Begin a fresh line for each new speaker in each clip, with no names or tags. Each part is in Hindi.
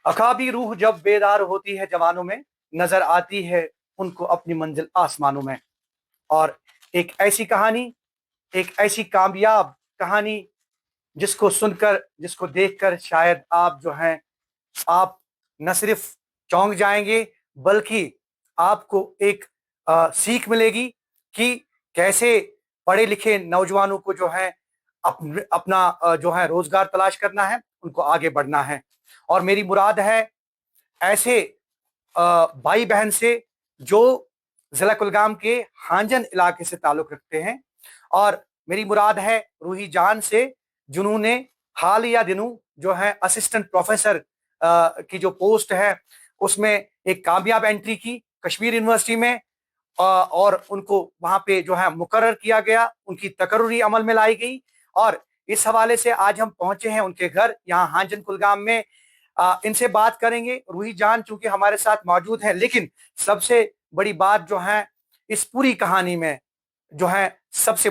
अकाबी रूह जब बेदार होती है जवानों में, नजर आती है उनको अपनी मंजिल आसमानों में। और एक ऐसी कहानी, एक ऐसी कामयाब कहानी जिसको सुनकर, जिसको देखकर शायद आप जो हैं, आप न सिर्फ चौंक जाएंगे, बल्कि आपको एक सीख मिलेगी कि कैसे पढ़े लिखे नौजवानों को जो है अपना जो है रोजगार तलाश करना है, उनको आगे बढ़ना है। और मेरी मुराद है ऐसे भाई बहन से जो जिला कुलगाम के हांजन इलाके से ताल्लुक रखते हैं। और मेरी मुराद है रूही जान से, जिन्होंने हालिया दिनों जो है असिस्टेंट प्रोफेसर की जो पोस्ट है उसमें एक कामयाब एंट्री की कश्मीर यूनिवर्सिटी में। और उनको वहां पे जो है मुकर्रर किया गया, उनकी तकर्री अमल में लाई गई। और इस हवाले से आज हम पहुंचे हैं उनके घर यहाँ हांजन कुलगाम में। इनसे बात करेंगे। रूही जान चूंकि हमारे साथ मौजूद है, लेकिन सबसे बड़ी बात जो है इस पूरी कहानी में जो है, सबसे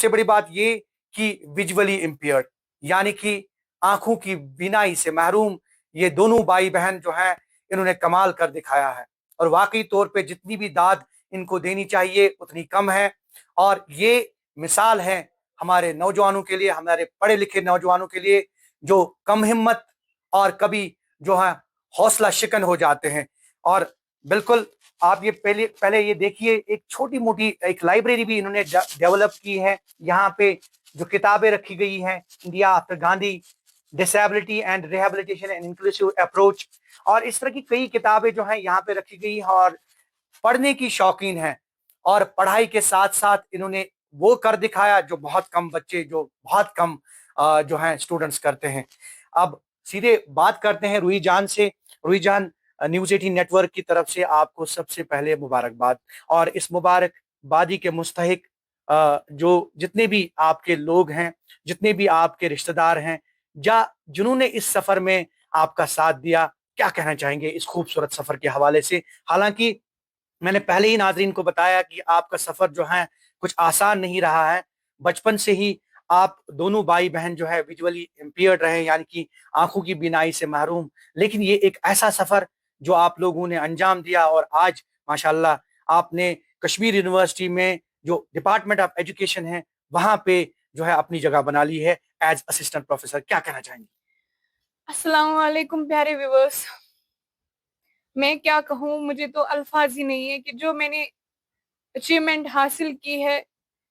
बड़ी बात ये कि विजुअली इम्पेयर्ड, यानी कि आंखों की बीनाई से महरूम ये दोनों भाई बहन जो हैं, इन्होंने कमाल कर दिखाया है। और वाकई तौर पे जितनी भी दाद इनको देनी चाहिए उतनी कम है। और ये मिसाल है हमारे नौजवानों के लिए, हमारे पढ़े लिखे नौजवानों के लिए, जो कम हिम्मत और कभी जो है हौसला शिकन हो जाते हैं। और बिल्कुल आप ये पहले पहले ये देखिए, एक छोटी मोटी एक लाइब्रेरी भी इन्होंने डेवलप की है। यहाँ पे जो किताबें रखी गई हैं, India after Gandhi, disability and rehabilitation and inclusive approach, और इस तरह की कई किताबें जो हैं यहाँ पे रखी गई हैं। और पढ़ने की शौकीन है, और पढ़ाई के साथ साथ इन्होंने वो कर दिखाया जो बहुत कम बच्चे, जो बहुत कम जो हैं स्टूडेंट्स करते हैं। अब सीधे बात करते हैं रूही जान से। रूही जान, न्यूज 18 नेटवर्क की तरफ से आपको सबसे पहले मुबारकबाद। और इस मुबारकबादी के मुस्तहिक जो जितने भी आपके लोग हैं, जितने भी आपके रिश्तेदार हैं, या जिन्होंने इस सफर में आपका साथ दिया, क्या कहना चाहेंगे इस खूबसूरत सफर के हवाले से? हालांकि मैंने पहले ही नाजरीन को बताया कि आपका सफर जो है कुछ आसान नहीं रहा है। बचपन से ही आप दोनों भाई बहन जो है विजुअली इम्पेयर्ड रहे, यानी कि आंखों की बीनाई से महरूम। लेकिन ये एक ऐसा सफर जो आप लोगों ने अंजाम दिया, और आज माशाल्लाह आपने कश्मीर यूनिवर्सिटी में जो डिपार्टमेंट ऑफ एजुकेशन है वहां पे जो है अपनी जगह बना ली है एज असिस्टेंट प्रोफेसर। क्या कहना चाहेंगे?
अस्सलाम वालेकुम प्यारे व्यूवर्स। मैं क्या कहूँ, मुझे तो अल्फाज ही नहीं है कि जो मैंने अचीवमेंट हासिल की है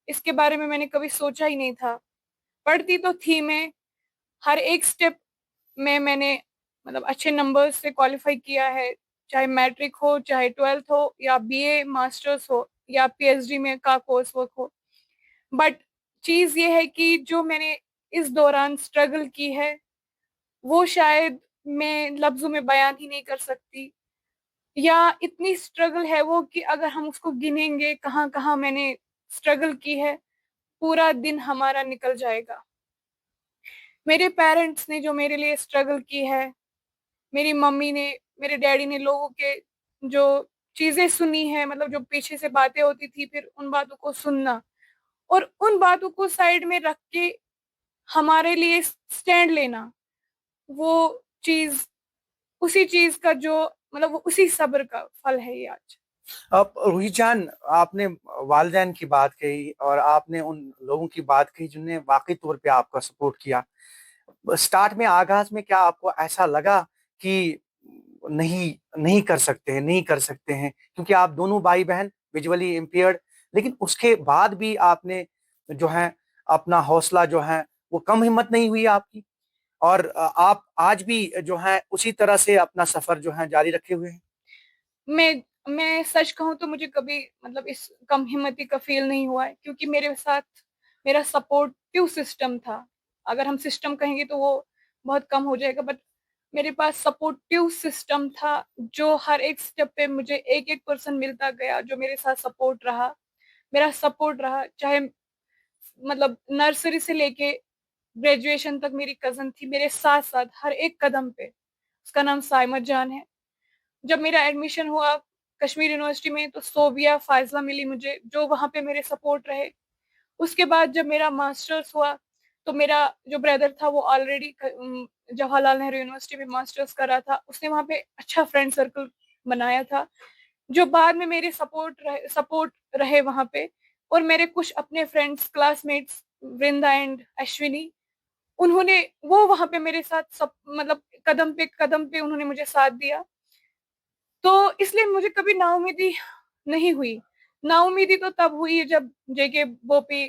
इसके बारे में मैंने कभी सोचा ही नहीं था। पढ़ती तो थी मैं, हर एक स्टेप में मैंने मतलब अच्छे नंबर्स से क्वालिफाई किया है, चाहे मैट्रिक हो, चाहे ट्वेल्थ हो, या बीए मास्टर्स हो, या पीएचडी में का कोर्स वर्क हो। बट चीज ये है कि जो मैंने इस दौरान स्ट्रगल की है वो शायद मैं लफ्जों में बयान ही नहीं कर सकती। या इतनी स्ट्रगल है वो कि अगर हम उसको गिनेंगे कहाँ कहाँ मैंने स्ट्रगल की है, पूरा दिन हमारा निकल जाएगा। मेरे पेरेंट्स ने जो मेरे लिए स्ट्रगल की है, मेरी मम्मी ने, मेरे डैडी ने, लोगों के जो चीजें सुनी है, मतलब जो पीछे से बातें होती थी, फिर उन बातों को सुनना और उन बातों को साइड में रख के हमारे लिए स्टैंड लेना, वो चीज, उसी चीज का जो मतलब वो उसी सब्र का फल है ये आज।
अब रूही जान, आपने वालिदैन की बात कही और आपने उन लोगों की बात कही जिन्होंने वाकई तौर पे आपका सपोर्ट किया। स्टार्ट में, आगाज में, क्या आपको ऐसा लगा कि नहीं, नहीं कर सकते हैं, नहीं कर सकते हैं, क्योंकि आप दोनों भाई बहन विजुअली इम्पेयर्ड, लेकिन उसके बाद भी आपने जो है अपना हौसला जो है वो कम हिम्मत नहीं हुई आपकी, और आप आज भी जो है उसी तरह से अपना सफर जो है जारी रखे हुए हैं?
मैं सच कहूँ तो मुझे कभी मतलब इस कम हिम्मती का फील नहीं हुआ है, क्योंकि मेरे साथ मेरा सपोर्टिव सिस्टम था। अगर हम सिस्टम कहेंगे तो वो बहुत कम हो जाएगा, बट मेरे पास सपोर्टिव सिस्टम था जो हर एक स्टेप पे मुझे एक एक पर्सन मिलता गया जो मेरे साथ सपोर्ट रहा, मेरा सपोर्ट रहा। चाहे मतलब नर्सरी से लेके ग्रेजुएशन तक मेरी कजन थी मेरे साथ साथ हर एक कदम पे। उसका नाम साइमत जान है। जब मेरा एडमिशन हुआ कश्मीर यूनिवर्सिटी में तो सोबिया फायजला मिली मुझे, जो वहां पे मेरे सपोर्ट रहे। उसके बाद जब मेरा मास्टर्स हुआ तो मेरा जो ब्रदर था वो ऑलरेडी जवाहरलाल नेहरू यूनिवर्सिटी में मास्टर्स कर रहा था, उसने वहाँ पे अच्छा फ्रेंड सर्कल बनाया था, जो बाद में मेरे सपोर्ट रहे वहाँ पे। और मेरे कुछ अपने friends, classmates, Vrinda and Ashwini, उन्होंने वो वहाँ पे मेरे साथ सब मतलब कदम पे उन्होंने मुझे साथ दिया। तो इसलिए मुझे कभी नाउमीदी नहीं हुई। नाउमीदी तो तब हुई जब जेके बोपी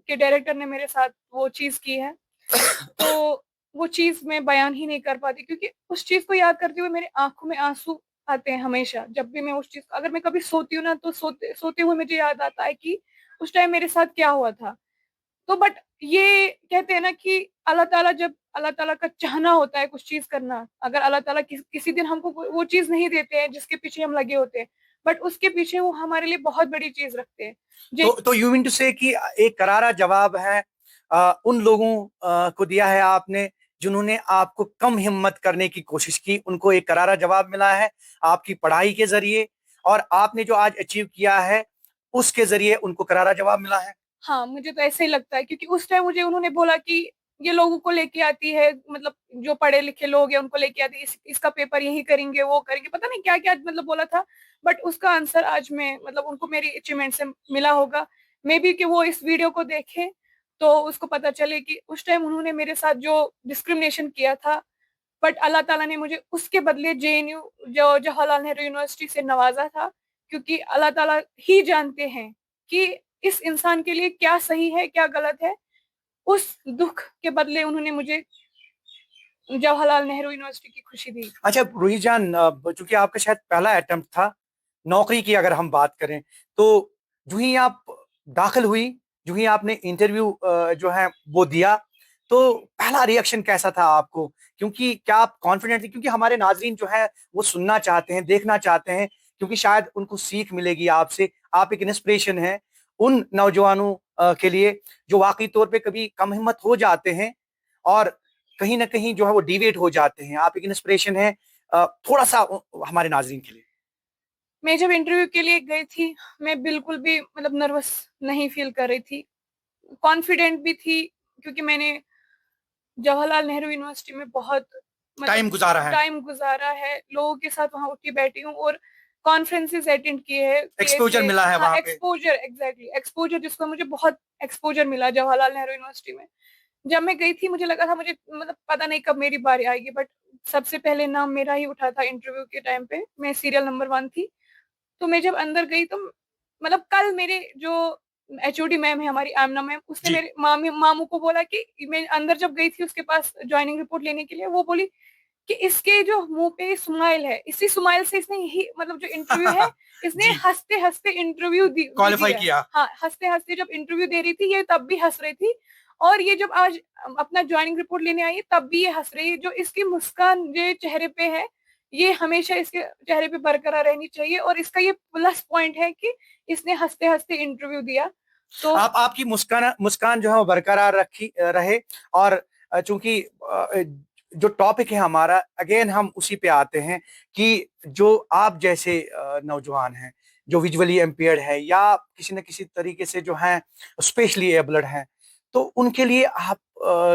के डायरेक्टर ने मेरे साथ वो चीज की है। तो वो चीज मैं बयान ही नहीं कर पाती, क्योंकि उस चीज को याद करते हुए मेरे आंखों में आंसू आते हैं हमेशा। जब भी मैं उस चीज, अगर मैं कभी सोती हूँ ना, तो सोते हुए मुझे याद आता है कि उस टाइम मेरे साथ क्या हुआ था। तो बट ये कहते हैं ना कि अल्लाह ताला का चाहना होता है कुछ चीज करना, अगर अल्लाह ताला किसी दिन हमको वो चीज नहीं देते हैं जिसके पीछे हम लगे होते हैं, बट उसके पीछे वो हमारे लिए बहुत बड़ी चीज रखते हैं।
तो यू मीन टू से कि एक करारा जवाब है उन लोगों को दिया है आपने जिन्होंने आपको कम हिम्मत करने की कोशिश की, उनको एक करारा जवाब मिला है आपकी पढ़ाई के जरिए, और आपने जो आज अचीव किया है उसके जरिए उनको करारा जवाब मिला है।
हाँ, मुझे तो ऐसा ही लगता है, क्योंकि उस टाइम मुझे उन्होंने बोला कि ये लोगों को लेके आती है, मतलब जो पढ़े लिखे लोग हैं उनको लेके आती है, इसका पेपर यही करेंगे, वो करेंगे, पता नहीं क्या क्या मतलब बोला था। बट उसका आंसर आज मैं मतलब उनको मेरी अचीवमेंट से मिला होगा। मे बी कि वो इस वीडियो को देखें तो उसको पता चले कि उस टाइम उन्होंने मेरे साथ जो डिस्क्रिमिनेशन किया था, बट अल्लाह ताला ने मुझे उसके बदले जेएनयू, जो जवाहरलाल नेहरू यूनिवर्सिटी से नवाजा था। क्योंकि अल्लाह ताला ही जानते हैं कि इस इंसान के लिए क्या सही है क्या गलत है। उस दुख के बदले उन्होंने मुझे जवाहरलाल नेहरू यूनिवर्सिटी की खुशी दी।
अच्छा रूही जान, चूंकि आपका शायद पहला अटेम्प्ट था नौकरी की, अगर हम बात करें तो जो ही आप दाखिल हुई, जो ही आपने इंटरव्यू जो है वो दिया, तो पहला रिएक्शन कैसा था आपको? क्योंकि क्या आप कॉन्फिडेंट थे? क्योंकि हमारे नाजरीन जो है वो सुनना चाहते हैं, देखना चाहते हैं, क्योंकि शायद उनको सीख मिलेगी आपसे। आप एक इंस्पिरेशन है उन नौजवानों के लिए जो वाकई तौर पे कभी कम हिम्मत हो जाते हैं और कहीं ना कहीं जो है वो डिवेट हो जाते हैं। आप एक इंस्पिरेशन है थोड़ा सा हमारे नाजरीन के लिए।
मैं जब इंटरव्यू के लिए गई थी, मैं बिल्कुल भी मतलब नर्वस नहीं फील कर रही थी, कॉन्फिडेंट भी थी, क्योंकि मैंने जवाहरलाल नेहरू यूनिवर्सिटी में बहुत
टाइम
मतलब
गुजारा है,
टाइम गुजारा है, लोगों के साथ वहां उठी बैठी हूँ और कॉन्फ्रेंसेस अटेंड किए हैं
एक्सपोजर
कैसे।
मिला है
हाँ,
वहां पे।
एक्सपोजर, एग्जैक्टली एक्सपोजर, जिसको मुझे बहुत एक्सपोजर मिला जवाहरलाल नेहरू यूनिवर्सिटी में। जब मैं गई थी मुझे लगा था मुझे मतलब पता नहीं कब मेरी बारी आएगी, बट सबसे पहले नाम मेरा ही उठा था इंटरव्यू के टाइम पे, मैं सीरियल नंबर 1 थी। तो मैं जब अंदर गई तो मतलब कल मेरे जो एचओडी मैम है हमारी, आमना मैम, उसने
जी।
मेरे मामू को बोला कि मैं अंदर जब गई थी उसके पास ज्वाइनिंग रिपोर्ट लेने के लिए, वो बोली कि इसके जो मुंह पे स्माइल है, इसी स्माइल से इसने यही मतलब जो इंटरव्यू है, इसने
जी।
हंसते हंसते इंटरव्यू
क्वालिफाई
दिया है।
किया।
हाँ, हंसते हंसते जब इंटरव्यू दे रही थी ये तब भी हंस रही थी, और ये जब आज अपना ज्वाइनिंग रिपोर्ट लेने आई है तब भी ये हंस रही है। जो इसकी मुस्कान जो चेहरे पे है, ये हमेशा इसके चेहरे पे बरकरार रहनी चाहिए, और इसका ये प्लस पॉइंट है कि इसने हंसते हंसते इंटरव्यू दिया। तो
आप आपकी मुस्कान मुस्कान जो है वो बरकरार रखी रहे। और चूंकि जो टॉपिक है हमारा, अगेन हम उसी पे आते हैं कि जो आप जैसे नौजवान हैं जो विजुअली इम्पेयर्ड है या किसी न किसी तरीके से जो है स्पेशली एबल्ड हैं, तो उनके लिए आप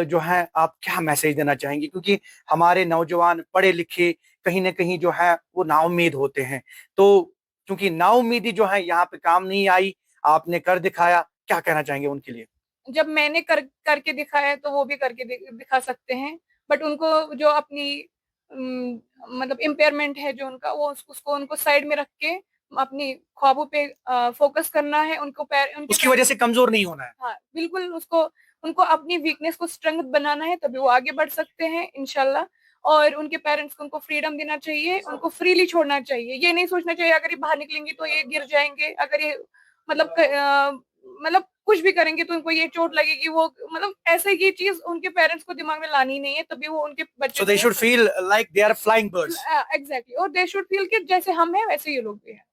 जो है आप क्या मैसेज देना चाहेंगे? क्योंकि हमारे नौजवान पढ़े लिखे कहीं ना कहीं जो है वो नाउम्मीद होते हैं। तो क्योंकि नाउम्मीदी जो है यहाँ पे काम नहीं आई, आपने कर दिखाया, क्या कहना चाहेंगे उनके लिए?
जब मैंने करके दिखाया है तो वो भी करके दिखा सकते हैं, बट उनको जो अपनी मतलब इम्पेयरमेंट है जो उनका, वो उसको उनको साइड में रख के अपनी ख्वाबों पे फोकस करना है। उनके
उसकी वजह से कमजोर नहीं होना है।
हाँ, बिल्कुल उसको, उनको अपनी वीकनेस को स्ट्रेंथ बनाना है, तभी वो आगे बढ़ सकते हैं इंशाल्लाह। और उनके पेरेंट्स को उनको फ्रीडम देना चाहिए, उनको फ्रीली छोड़ना चाहिए। ये नहीं सोचना चाहिए अगर ये बाहर निकलेंगे तो ये गिर जाएंगे, अगर ये मतलब मतलब कुछ भी करेंगे तो उनको ये चोट लगेगी, वो मतलब ऐसे ये चीज उनके पेरेंट्स को दिमाग में लानी नहीं है, तभी वो उनके बच्चे
so they should feel like they are flying birds.
Exactly, और दे शुड फील कि जैसे हम हैं वैसे ये लोग भी हैं।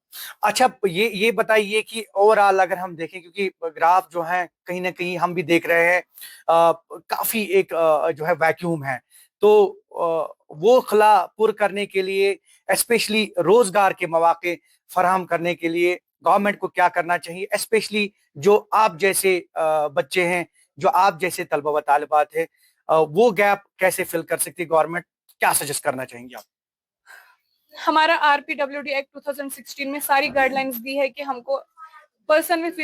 अच्छा, ये बताइए कि ओवरऑल अगर हम देखें, क्योंकि ग्राफ जो है कहीं ना कहीं हम भी देख रहे हैं काफी एक जो है वैक्यूम है, तो वो खला पुर करने के लिए, स्पेशली रोजगार के मौके फराहम करने के लिए गवर्नमेंट को क्या करना चाहिए? स्पेशली जो आप जैसे बच्चे हैं जो आप जैसे तलबा व तालिबात है, वो गैप कैसे फिल कर सकती है गवर्नमेंट? क्या सजेस्ट करना चाहेंगे आप?
हमारा RPWD एक्ट 2016 में सारी गाइडलाइंस दी है कि हमको पर्सन विद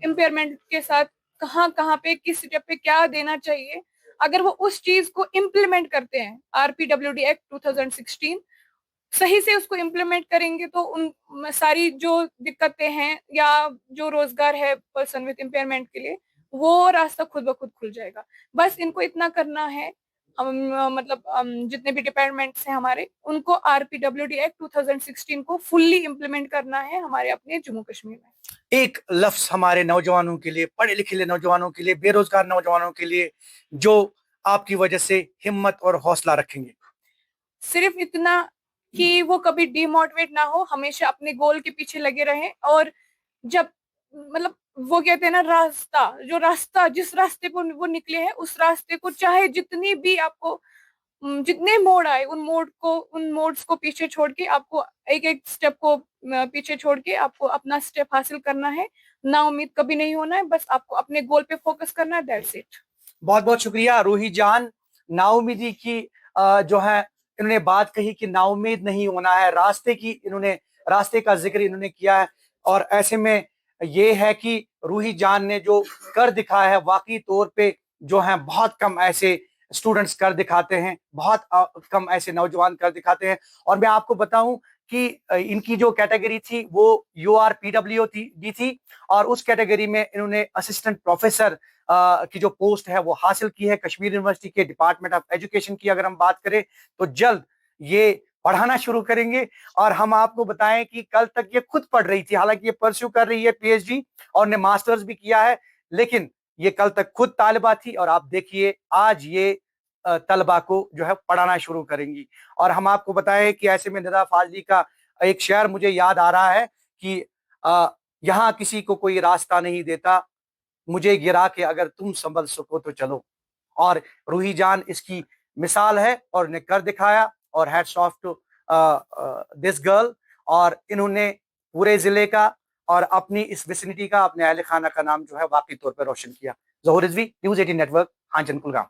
इम्पेयरमेंट के साथ कहाँ कहाँ पे किस स्टेप पे क्या देना चाहिए। अगर वो उस चीज को इम्प्लीमेंट करते हैं, RPWD एक्ट 2016 सही से उसको इम्प्लीमेंट करेंगे, तो उन सारी जो दिक्कतें हैं या जो रोजगार है पर्सन विद इम्पेयरमेंट के लिए, वो रास्ता खुद ब खुद खुल जाएगा। बस इनको इतना करना है, मतलब जितने भी डिपार्टमेंट्स हैं हमारे, उनको RPWD एक्ट 2016 को फुल्ली इम्प्लीमेंट करना है हमारे अपने जम्मू कश्मीर में।
एक लफ्ज हमारे नौजवानों के लिए, पढ़े लिखे नौजवानों के लिए, बेरोजगार नौजवानों के लिए, जो आपकी वजह से हिम्मत और हौसला रखेंगे।
सिर्फ इतना कि वो कभी डिमोटिवेट ना हो, हमेशा अपने गोल के पीछे लगे रहें। और जब मतलब वो कहते हैं ना, रास्ता जिस रास्ते पर वो निकले हैं, उस रास्ते को चाहे जितनी भी आपको जितने मोड़ आए, उन मोड्स को पीछे छोड़ के आपको एक एक स्टेप को पीछे छोड़ के आपको अपना स्टेप हासिल करना है। ना उम्मीद कभी नहीं होना है, बस आपको अपने गोल पे फोकस करना है, दैट्स इट।
बहुत बहुत शुक्रिया रूही जान। नाउमीदी की जो है, इन्होंने बात कही कि नाउमीद नहीं होना है, रास्ते का जिक्र इन्होंने किया है। और ऐसे में ये है कि रूही जान ने जो कर दिखाया है, वाकई तौर पे जो है बहुत कम ऐसे स्टूडेंट्स कर दिखाते हैं, बहुत कम ऐसे नौजवान कर दिखाते हैं। और मैं आपको बताऊं कि इनकी जो कैटेगरी थी वो URPW डी थी, और उस कैटेगरी में इन्होंने असिस्टेंट प्रोफेसर की जो पोस्ट है वो हासिल की है कश्मीर यूनिवर्सिटी के डिपार्टमेंट ऑफ एजुकेशन की। अगर हम बात करें तो जल्द ये पढ़ाना शुरू करेंगे। और हम आपको बताएं कि कल तक ये खुद पढ़ रही थी, हालांकि ये परस्यू कर रही है PhD और ने मास्टर्स भी किया है, लेकिन ये कल तक खुद तालिबा थी। और आप देखिए आज ये तलबा को जो है पढ़ाना शुरू करेंगी। और हम आपको बताएं कि ऐसे में निदा फाजली का एक शेर मुझे याद आ रहा है कि यहाँ किसी को कोई रास्ता नहीं देता, मुझे गिरा के अगर तुम संभल सको तो चलो। और रूही जान इसकी मिसाल है और ने कर दिखाया। और hats off to this girl. और इन्होंने पूरे जिले का और अपनी इस विसिनिटी का, अपने अहल खाना का नाम जो है वाकई तौर पर रोशन किया। ज़ोहर रिजवी, न्यूज़ 18 नेटवर्क, हांचन कुलगाम।